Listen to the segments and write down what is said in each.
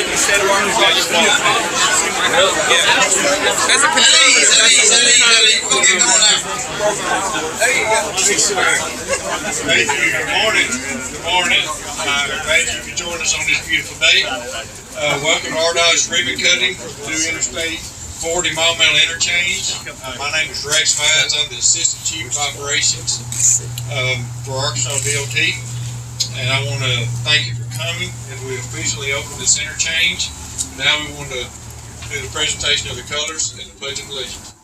That's a conservative. We'll get going now. There you go. Thank you. Good morning. Good morning. Glad you could join us on this beautiful day. Welcome to Ardot's ribbon cutting through Interstate 40 Mile Interchange. My name is Rex Vines. I'm the Assistant Chief of Operations for Arkansas DOT. And I want to thank you for coming as we officially open this interchange. Now we want to do the presentation of the colors and the Pledge of Allegiance.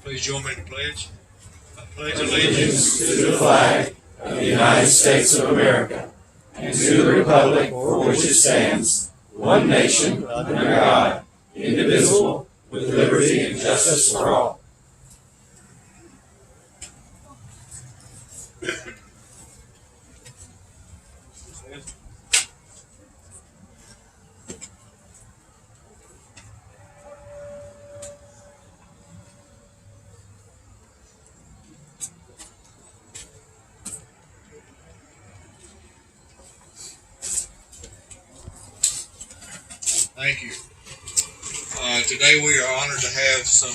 Please join me in the pledge. I pledge allegiance to the flag of the United States of America and to the republic for which it stands, one nation, under God, indivisible, with liberty and justice for all. Thank you. Today we are honored to have some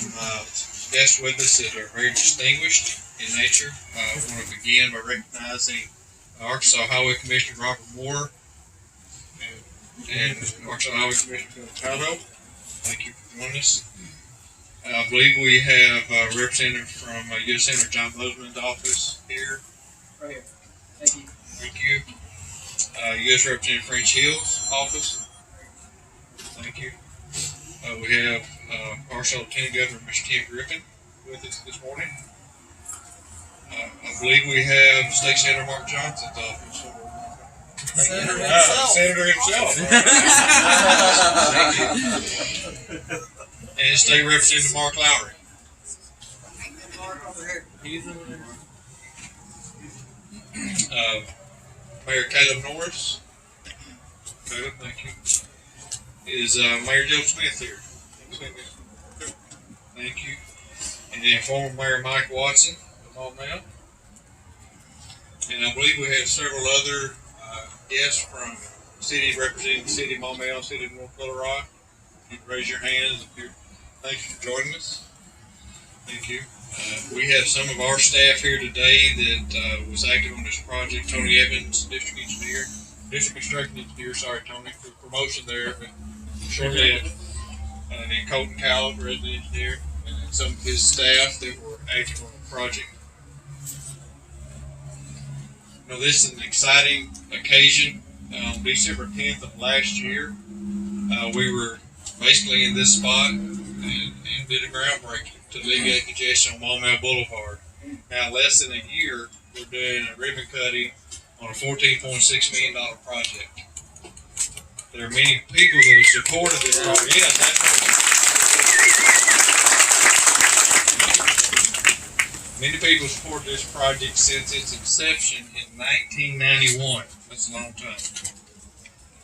guests with us that are very distinguished in nature. I want to begin by recognizing Arkansas Highway Commissioner Robert Moore and Arkansas Highway Commissioner Ardot. Thank you for joining us. I believe we have a representative from U.S. Senator John Bozeman's office here. Right here. Thank you. Thank you. U.S. Representative French Hill's office. Thank you. We have Arkansas Lieutenant Governor Mr. Tim Griffin with us this morning. I believe we have State Senator Mark Johnson's office. Senator himself. Senator himself. Thank you. And State Representative Mark Lowry. Mayor Caleb Norris. Caleb, thank you. Is Mayor Joe Smith here? Thank you. And then former Mayor Mike Watson of Maumelle. And I believe we have several other guests from cities representing the city of Maumelle, city of North Little Rock. You can raise your hands if you're. Thank you for joining us. Thank you. We have some of our staff here today that was active on this project. Tony Evans, district construction engineer. Sorry, Tony, for promotion there. But shortly, and then Colton Cowell, resident engineer, and then some of his staff that were active on the project. You know, this is an exciting occasion. On December 10th of last year, we were basically in this spot and did a groundbreaking to alleviate congestion on Maumelle Boulevard. Now, less than a year, we're doing a ribbon cutting on a $14.6 million project. There are many people that have supported this project. Yeah, many people support this project since its inception in 1991. That's a long time.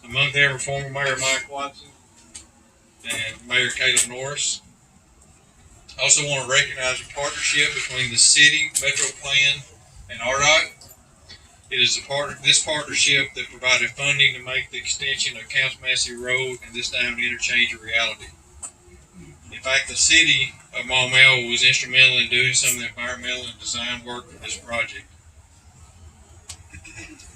Among them were former Mayor Mike Watson and Mayor Caleb Norris. I also want to recognize a partnership between the city, Metro Plan, and Ardot. It is this partnership that provided funding to make the extension of Council Massey Road and this diamond interchange a reality. In fact, the city of Maumelle was instrumental in doing some of the environmental and design work for this project.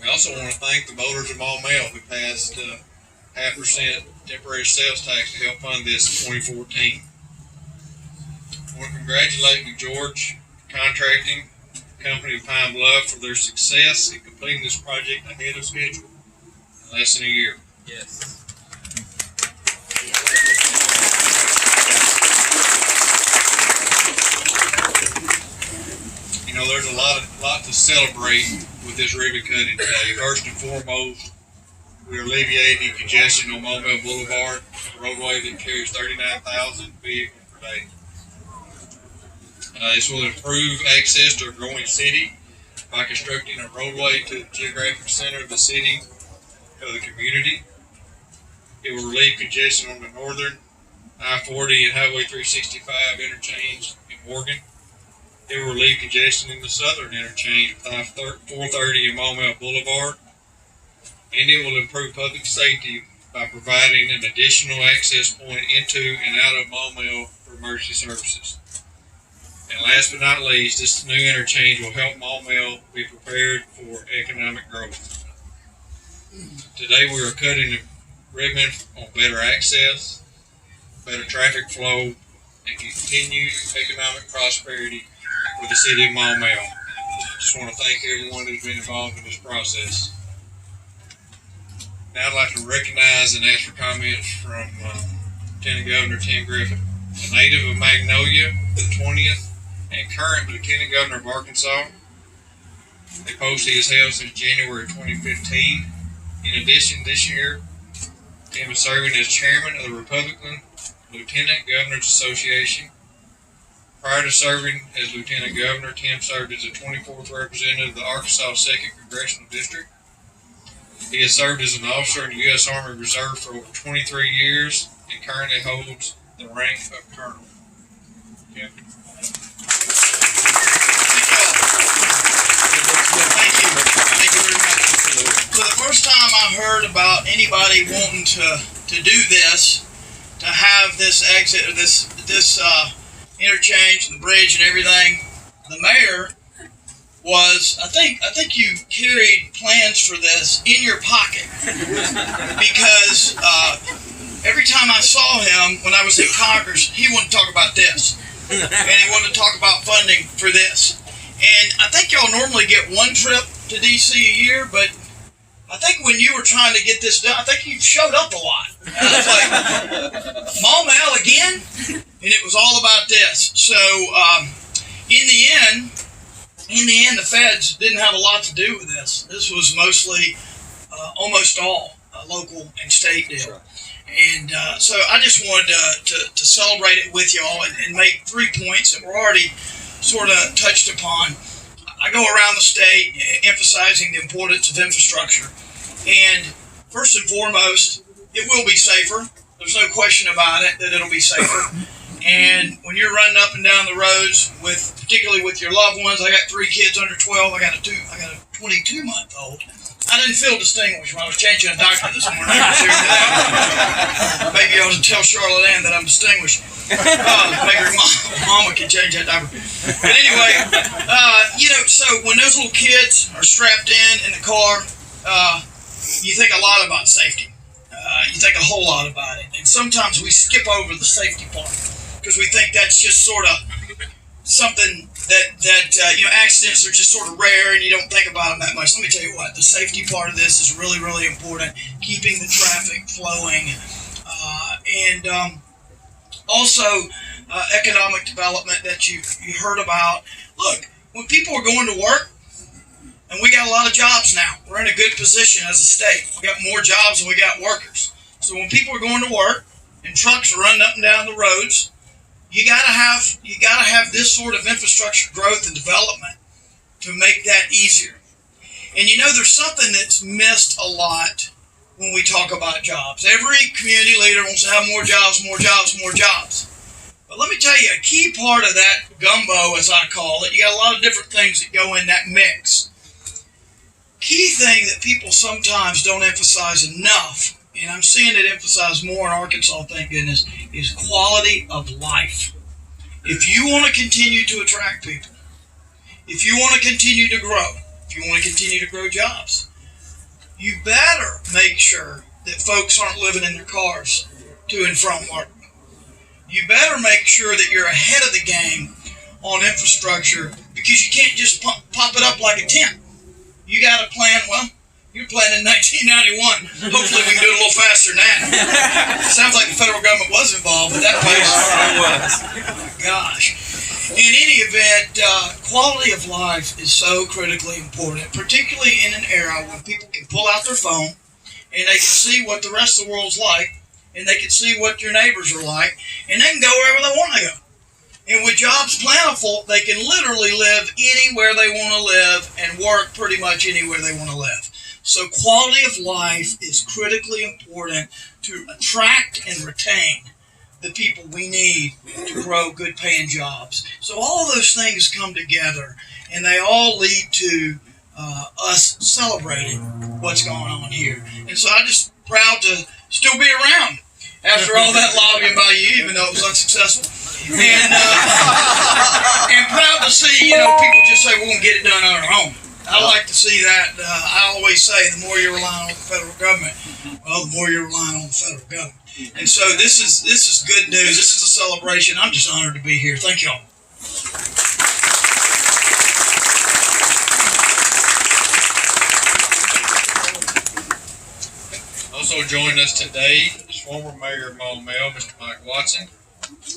We also want to thank the voters of Maumelle who passed 0.5% temporary sales tax to help fund this in 2014. I want to congratulate McGeorge Contracting Company of Pine Bluff for their success in completing this project ahead of schedule in less than a year. Yes. know, there's a lot to celebrate with this ribbon cutting today. First and foremost, we're alleviating congestion on Maumelle Boulevard, a roadway that carries 39,000 vehicles per day. This will improve access to a growing city by constructing a roadway to the geographic center of the city, of the community. It will relieve congestion on the northern I-40 and Highway 365 interchange in Morgan. It will relieve congestion in the southern interchange with I-430 and Maumelle Boulevard. And it will improve public safety by providing an additional access point into and out of Maumelle for emergency services. And last but not least, this new interchange will help Maumelle be prepared for economic growth. Today we are cutting the ribbon on better access, better traffic flow, and continued economic prosperity for the city of Maumelle. Just want to thank everyone who's been involved in this process. Now I'd like to recognize and ask for comments from Lieutenant Governor Tim Griffin, a native of Magnolia, the 20th, and current Lieutenant Governor of Arkansas. A post he has held since January 2015. In addition, this year, Tim is serving as chairman of the Republican Lieutenant Governors Association. Prior to serving as Lieutenant Governor, Tim served as the 24th representative of the Arkansas 2nd Congressional District. He has served as an officer in the U.S. Army Reserve for over 23 years and currently holds the rank of colonel. Tim. Thank you very much. For the first time I heard about anybody wanting to do this, to have this exit, this interchange, the bridge and everything, the mayor was, I think you carried plans for this in your pocket because every time I saw him when I was in Congress, he wanted to talk about this and he wanted to talk about funding for this. And I think y'all normally get one trip to DC a year, but I think when you were trying to get this done, I think you showed up a lot. And I was like, Maumelle again? And it was all about this. So in the end, the feds didn't have a lot to do with this. This was mostly, almost all local and state deal. And so I just wanted to celebrate it with y'all and make 3 points that were already sort of touched upon. I go around the state emphasizing the importance of infrastructure. And first and foremost, it will be safer. There's no question about it that it'll be safer. And when you're running up and down the roads, particularly with your loved ones, I got 3 kids under 12. I got a 22-month-old. I didn't feel distinguished when I was changing a diaper this morning. Maybe I ought to tell Charlotte Ann that I'm distinguished. Maybe her mama can change that diaper. But anyway, so when those little kids are strapped in the car, you think a lot about safety. You think a whole lot about it. And sometimes we skip over the safety part because we think that's just sort of something that accidents are just sort of rare and you don't think about them that much. Let me tell you what, the safety part of this is really, really important. Keeping the traffic flowing. And also economic development that you heard about. Look, when people are going to work, and we got a lot of jobs now. We're in a good position as a state. We got more jobs than we got workers. So when people are going to work and trucks are running up and down the roads, you gotta have this sort of infrastructure growth and development to make that easier. And there's something that's missed a lot when we talk about jobs. Every community leader wants to have more jobs, more jobs, more jobs. But let me tell you, a key part of that gumbo, as I call it, you got a lot of different things that go in that mix. Key thing that people sometimes don't emphasize enough, and I'm seeing it emphasized more in Arkansas, thank goodness, is quality of life. If you want to continue to attract people, if you want to continue to grow, if you want to continue to grow jobs, you better make sure that folks aren't living in their cars to and from work. You better make sure that you're ahead of the game on infrastructure because you can't just pop it up like a tent. You got to plan, you're planning 1991. Hopefully we can do it a little faster than that. It sounds like the federal government was involved, but that place, oh my gosh. In any event, quality of life is so critically important, particularly in an era when people can pull out their phone and they can see what the rest of the world's like, and they can see what your neighbors are like, and they can go wherever they want to go. And with jobs plentiful, they can literally live anywhere they want to live and work pretty much anywhere they want to live. So quality of life is critically important to attract and retain the people we need to grow good paying jobs. So all of those things come together, and they all lead to us celebrating what's going on here. And so I'm just proud to still be around after all that lobbying by you, even though it was unsuccessful. And proud to see, people just say we're going to get it done on our own. I like to see that. I always say the more you're relying on the federal government, well, the more you're relying on the federal government. And so this is good news. This is a celebration. I'm just honored to be here. Thank y'all. Also joining us today is former Mayor of Maumelle, Mr. Mike Watson.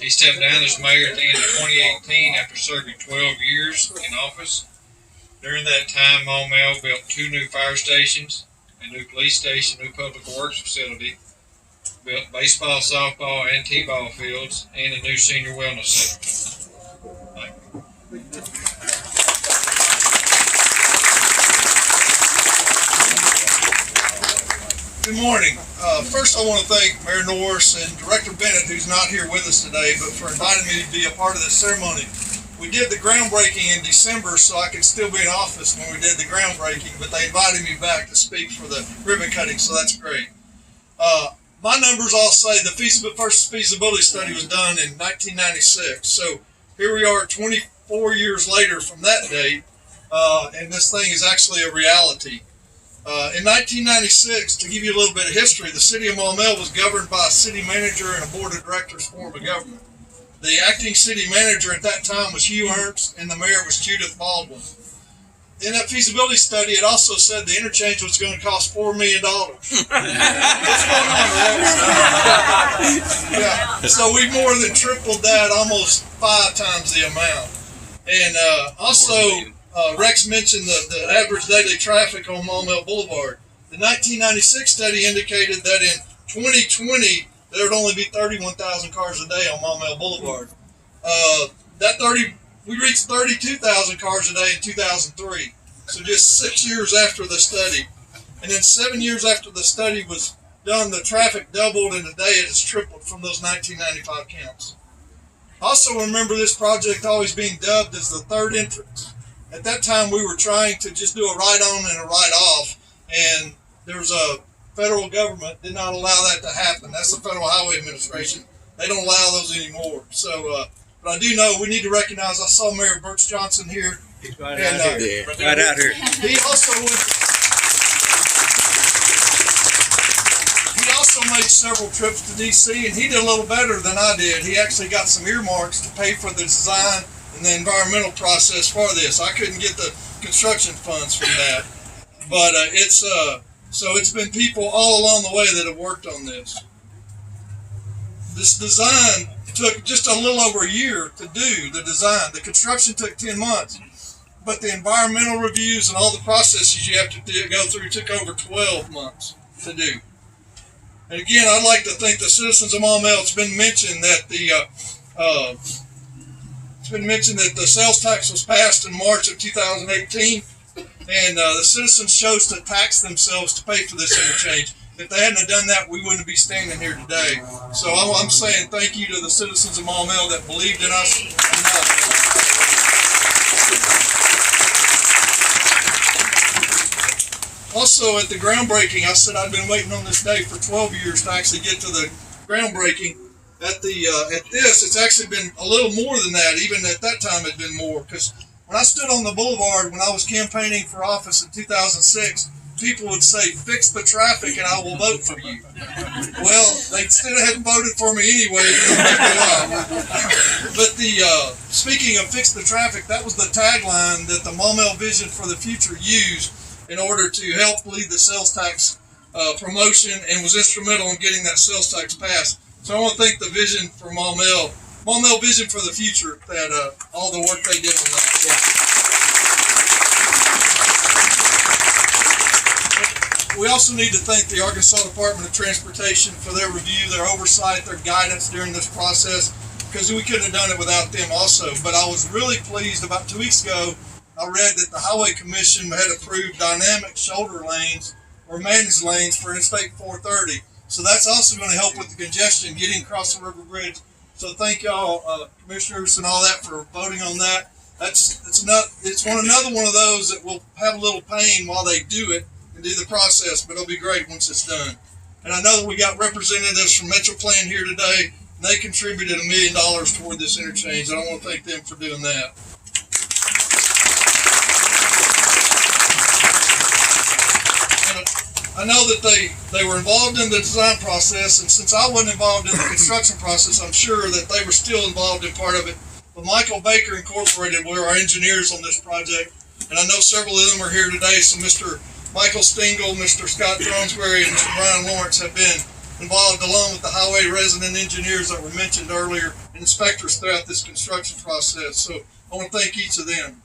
He stepped down as mayor at the end of 2018 after serving 12 years in office. During that time, Maumelle built 2 new fire stations, a new police station, new public works facility, built baseball, softball, and t-ball fields, and a new senior wellness center. Thank you. Good morning. First, I want to thank Mayor Norris and Director Bennett, who's not here with us today, but for inviting me to be a part of this ceremony. We did the groundbreaking in December, so I could still be in office when we did the groundbreaking, but they invited me back to speak for the ribbon cutting, so that's great. My numbers all say the first feasibility study was done in 1996, so here we are 24 years later from that date, and this thing is actually a reality. In 1996, to give you a little bit of history, the city of Maumelle was governed by a city manager and a board of directors form of government. The acting city manager at that time was Hugh Ernst, and the mayor was Judith Baldwin. In that feasibility study, it also said the interchange was going to cost $4 million. What's going on with that? Yeah. So we more than tripled that, almost 5 times the amount. And also, Rex mentioned the average daily traffic on Maumelle Boulevard. The 1996 study indicated that in 2020, there would only be 31,000 cars a day on Maumelle Boulevard. We reached 32,000 cars a day in 2003. So just 6 years after the study. And then 7 years after the study was done, the traffic doubled, and today it has tripled from those 1995 counts. Also remember this project always being dubbed as the third entrance. At that time, we were trying to just do a right-on and a right-off, and there's a federal government did not allow that to happen. That's the Federal Highway Administration. They don't allow those anymore. So, but I do know we need to recognize. I saw Mayor Birch Johnson here. He's right out here. Right out here. He also made several trips to D.C. and he did a little better than I did. He actually got some earmarks to pay for the design and the environmental process for this. I couldn't get the construction funds from that, but so it's been people all along the way that have worked on this. This design took just a little over a year to do the design. The construction took 10 months, but the environmental reviews and all the processes you have to go through took over 12 months to do. And again, I'd like to thank the citizens of Maumelle. It's been mentioned that the sales tax was passed in March of 2018, and the citizens chose to tax themselves to pay for this interchange. If they hadn't have done that, we wouldn't be standing here today. So I'm saying thank you to the citizens of Maumelle that believed in us. Also, at the groundbreaking, I said I'd been waiting on this day for 12 years to actually get to the groundbreaking. At this, it's actually been a little more than that. Even at that time, it'd been more. Because when I stood on the boulevard when I was campaigning for office in 2006, people would say, "Fix the traffic, and I will vote for you." Well, they still hadn't voted for me anyway. But speaking of fix the traffic, that was the tagline that the Maumelle Vision for the Future used in order to help lead the sales tax promotion, and was instrumental in getting that sales tax passed. So I want to thank the Vision for Maumelle Maumelle Vision for the Future, that all the work they did on that. We also need to thank the Arkansas Department of Transportation for their review, their oversight, their guidance during this process, because we couldn't have done it without them also. But I was really pleased about 2 weeks ago, I read that the Highway Commission had approved dynamic shoulder lanes or managed lanes for Interstate 430. So that's also going to help with the congestion getting across the river bridge. So thank y'all, commissioners and all that, for voting on that. It's another one of those that will have a little pain while they do it and do the process, but it'll be great once it's done. And I know that we got representatives from Metro Plan here today, and they contributed $1 million toward this interchange, and I want to thank them for doing that. And I know that they were involved in the design process, and since I wasn't involved in the construction process, I'm sure that they were still involved in part of it. But Michael Baker Incorporated were our engineers on this project, and I know several of them are here today, so Mr. Michael Stingle, Mr. Scott Thronesberry, and Mr. Brian Lawrence have been involved, along with the highway resident engineers that were mentioned earlier, and inspectors throughout this construction process. So I want to thank each of them.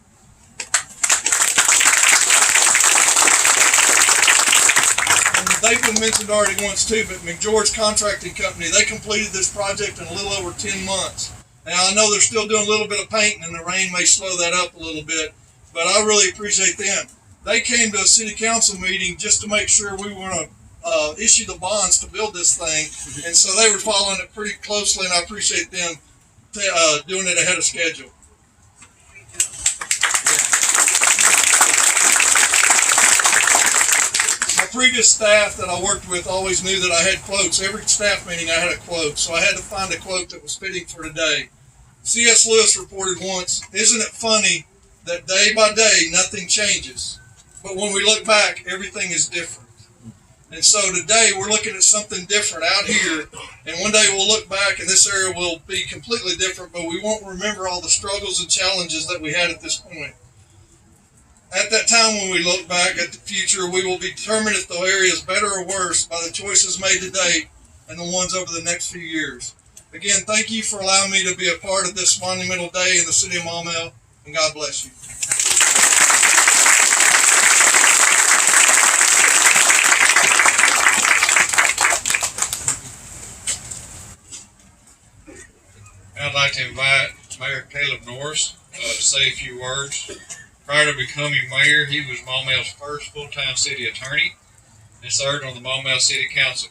And they've been mentioned already once too, but McGeorge Contracting Company, they completed this project in a little over 10 months. Now I know they're still doing a little bit of painting, and the rain may slow that up a little bit, but I really appreciate them. They came to a city council meeting just to make sure we were going to issue the bonds to build this thing, and so they were following it pretty closely, and I appreciate them doing it ahead of schedule. My previous staff that I worked with always knew that I had quotes. Every staff meeting I had a quote, so I had to find a quote that was fitting for today. C.S. Lewis reported once, "Isn't it funny that day by day nothing changes? But when we look back, everything is different." And so today we're looking at something different out here, and one day we'll look back and this area will be completely different, but we won't remember all the struggles and challenges that we had at this point. At that time, when we look back at the future, we will determine if the area is better or worse by the choices made today and the ones over the next few years. Again, thank you for allowing me to be a part of this monumental day in the city of Maumelle, and God bless you. I'd like to invite Mayor Caleb Norris to say a few words. Prior to becoming mayor, he was Maumelle's first full-time city attorney and served on the Maumelle City Council.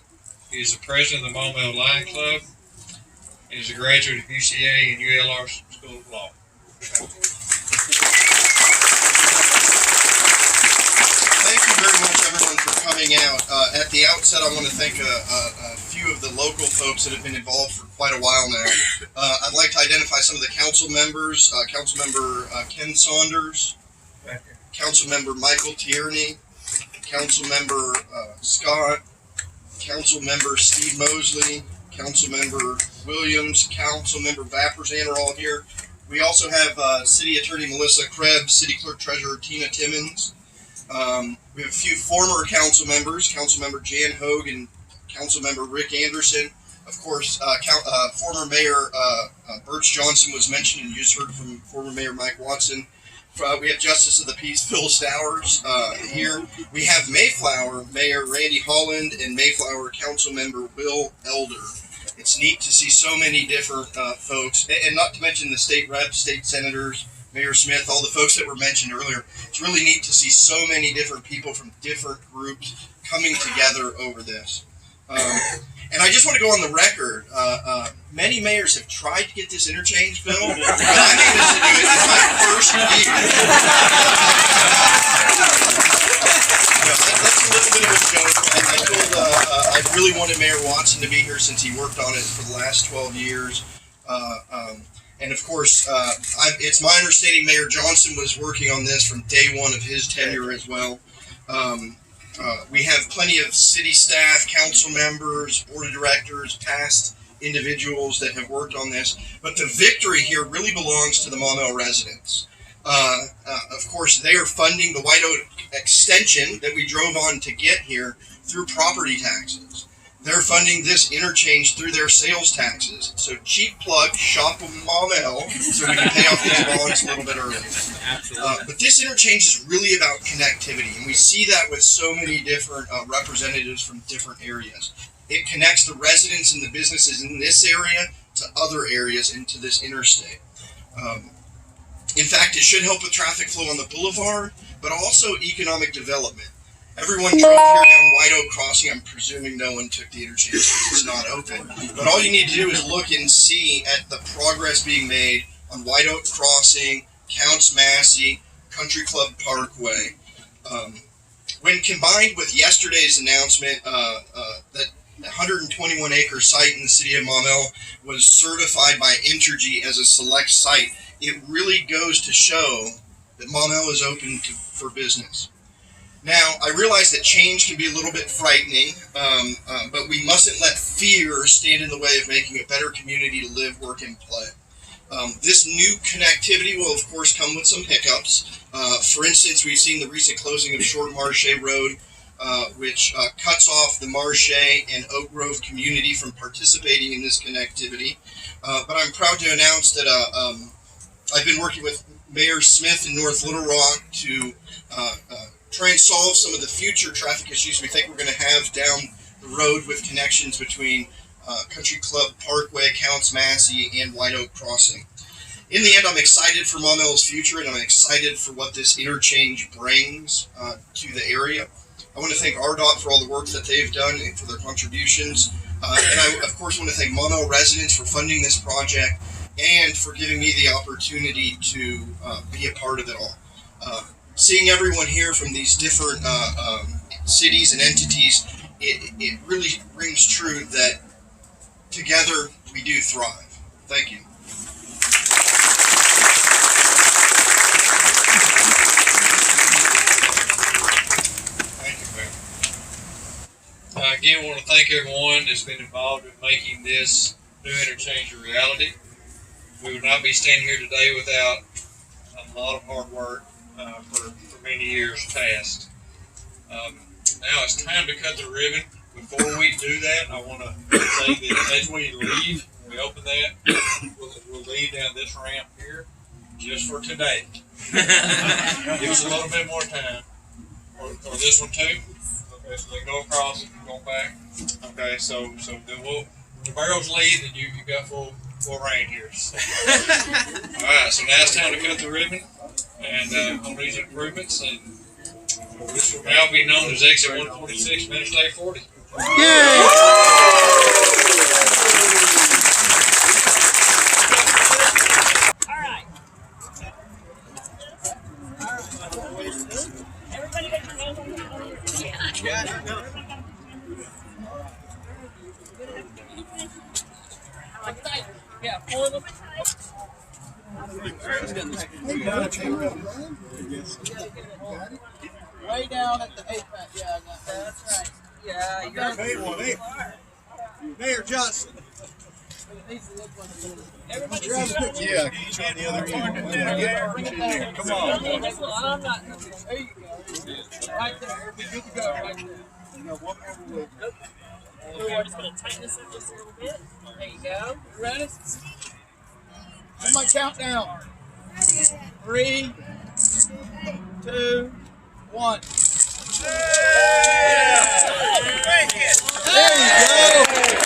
He is the president of the Maumelle Lion Club and is a graduate of UCA and ULR School of Law. Thank you very much, everyone, for coming out. At the outset, I want to thank a few of the local folks that have been involved for quite a while now. I'd like to identify some of the council members. Councilmember Ken Saunders, Councilmember Michael Tierney, Councilmember Scott, Councilmember Steve Mosley, Councilmember Williams, Councilmember Vapperzan are all here. We also have City Attorney Melissa Krebs, City Clerk Treasurer Tina Timmons. We have a few former council members, Councilmember Jan Hogue and Councilmember Rick Anderson. Of course, former Mayor Birch Johnson was mentioned, and you just heard from former Mayor Mike Watson. We have Justice of the Peace Phil Stowers here. We have Mayflower Mayor Randy Holland and Mayflower Councilmember Will Elder. It's neat to see so many different folks, and not to mention the state reps, state senators, Mayor Smith, all the folks that were mentioned earlier. It's really neat to see so many different people from different groups coming together over this. And I just want to go on the record. Many mayors have tried to get this interchange built, but I managed to do it in my first year. That's a little bit of a joke. I really wanted Mayor Watson to be here since he worked on it for the last 12 years. And of course, it's my understanding Mayor Johnson was working on this from day one of his tenure as well. We have plenty of city staff, council members, board of directors, past individuals that have worked on this. But the victory here really belongs to the Maumelle residents. Of course, they are funding the White Oak extension that we drove on to get here through property taxes. They're funding this interchange through their sales taxes. So cheap plug, shop with Mom L, so we can pay off these bonds a little bit early. But this interchange is really about connectivity, and we see that with so many different representatives from different areas. It connects the residents and the businesses in this area to other areas into this interstate. In fact, it should help with traffic flow on the boulevard, but also economic development. Everyone drove here down White Oak Crossing. I'm presuming no one took the interchange because it's not open. But all you need to do is look and see at the progress being made on White Oak Crossing, Counts Massey, Country Club Parkway. When combined with yesterday's announcement that the 121-acre site in the city of Maumelle was certified by Interchange as a select site, it really goes to show that Maumelle is open for business. Now, I realize that change can be a little bit frightening, but we mustn't let fear stand in the way of making a better community to live, work, and play. This new connectivity will, of course, come with some hiccups. For instance, we've seen the recent closing of Short Marche Road, which cuts off the Marche and Oak Grove community from participating in this connectivity. But I'm proud to announce that I've been working with Mayor Smith in North Little Rock to try and solve some of the future traffic issues we think we're going to have down the road with connections between Country Club Parkway, Counts Massey, and White Oak Crossing. In the end, I'm excited for Maumelle's future, and I'm excited for what this interchange brings to the area. I want to thank Ardot for all the work that they've done and for their contributions. And I, of course, want to thank Maumelle residents for funding this project and for giving me the opportunity to be a part of it all. Seeing everyone here from these different cities and entities, it really rings true that together we do thrive. Thank you. Thank you, Mayor. Again, I want to thank everyone that's been involved in making this new interchange a reality. We would not be standing here today without a lot of hard work for many years past. Now it's time to cut the ribbon. Before we do that, I want to say that as we leave, when we open that, we'll leave down this ramp here just for today. Give us a little bit more time. Or this one too. Okay, so they go across and go back. Okay, so then the barrels leave and you got full rein here. Alright, so now it's time to cut the ribbon and on these improvements, and this will now be known as exit 146, Interstate 40. Yay! Everybody get your hands on the yeah, pull a little bit tight. Way down at the A-Pat, yeah, that's right. Yeah, you got it. Mayor Johnson. Everybody Yeah, get you on the other end. Come on. I'm not. There you go. Right there. We're good to go right there. We're just going to tighten this up just a little bit. There you go. You ready? On my countdown. 3, 2, 1. There you go.